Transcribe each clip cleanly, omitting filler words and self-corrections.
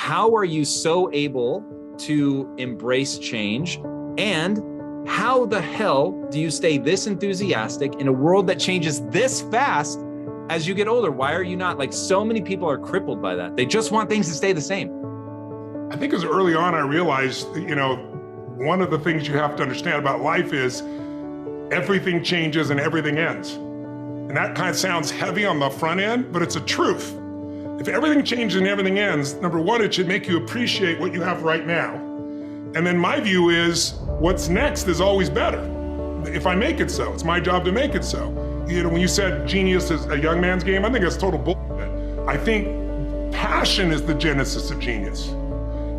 how are you so able to embrace change? And how the hell do you stay this enthusiastic in a world that changes this fast as you get older? Why are you not? Like, so many people are crippled by that. They just want things to stay the same. I think as early on, I realized, one of the things you have to understand about life is everything changes and everything ends. And that kind of sounds heavy on the front end, but it's a truth. If everything changes and everything ends, number one, it should make you appreciate what you have right now. And then my view is what's next is always better. If I make it so, it's my job to make it so. When you said genius is a young man's game, I think that's total bullshit. I think passion is the genesis of genius.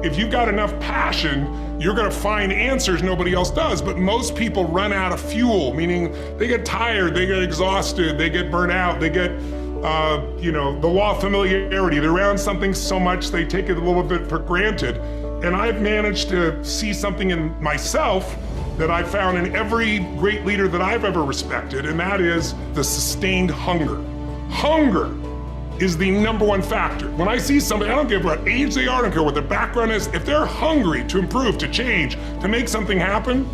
If you've got enough passion, you're gonna find answers nobody else does, but most people run out of fuel, meaning they get tired, they get exhausted, they get burnt out, they get, the law of familiarity. They're around something so much, they take it a little bit for granted. And I've managed to see something in myself that I found in every great leader that I've ever respected, and that is the sustained hunger. Hunger is the number one factor. When I see somebody, I don't care what age they are, I don't care what their background is, if they're hungry to improve, to change, to make something happen.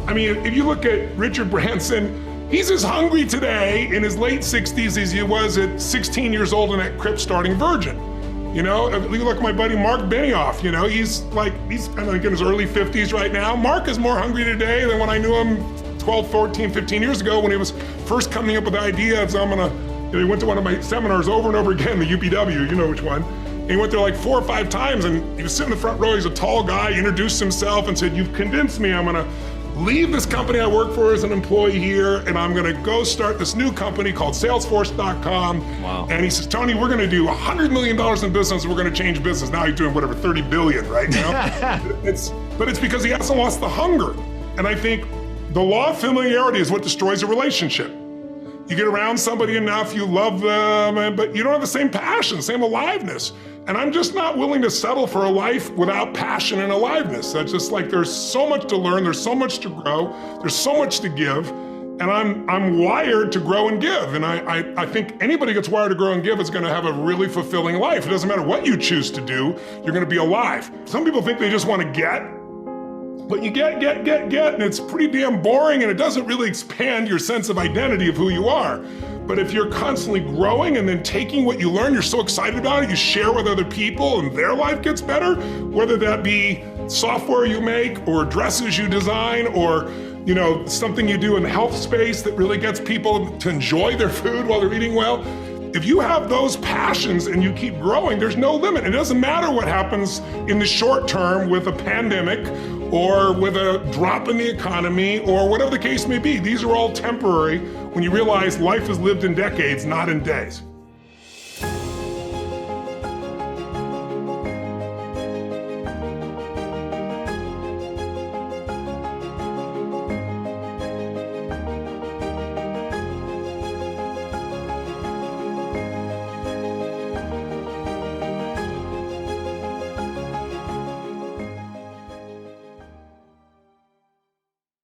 I mean, if you look at Richard Branson, he's as hungry today in his late 60s as he was at 16 years old in that crypt starting Virgin. You look at my buddy Mark Benioff, he's I think in his early 50s right now. Mark is more hungry today than when I knew him 12, 14, 15 years ago when he was first coming up with the idea of, he went to one of my seminars over and over again, the UPW, you know which one. And he went there like 4 or 5 times, and he was sitting in the front row. He's a tall guy, he introduced himself and said, "You've convinced me, I'm gonna leave this company I work for as an employee here, and I'm gonna go start this new company called Salesforce.com. Wow. And he says, "Tony, we're gonna do $100 million in business, and we're gonna change business." Now he's doing whatever, 30 billion right now. But it's because he hasn't lost the hunger. And I think the law of familiarity is what destroys a relationship. You get around somebody enough, you love them, but you don't have the same passion, same aliveness. And I'm just not willing to settle for a life without passion and aliveness. That's just like, there's so much to learn, there's so much to grow, there's so much to give, and I'm wired to grow and give. And I think anybody gets wired to grow and give is gonna have a really fulfilling life. It doesn't matter what you choose to do, you're gonna be alive. Some people think they just wanna get, but you get, and it's pretty damn boring, and it doesn't really expand your sense of identity of who you are. But if you're constantly growing and then taking what you learn, you're so excited about it, you share with other people and their life gets better, whether that be software you make or dresses you design or something you do in the health space that really gets people to enjoy their food while they're eating well. If you have those passions and you keep growing, there's no limit. It doesn't matter what happens in the short term with a pandemic or with a drop in the economy or whatever the case may be. These are all temporary when you realize life is lived in decades, not in days.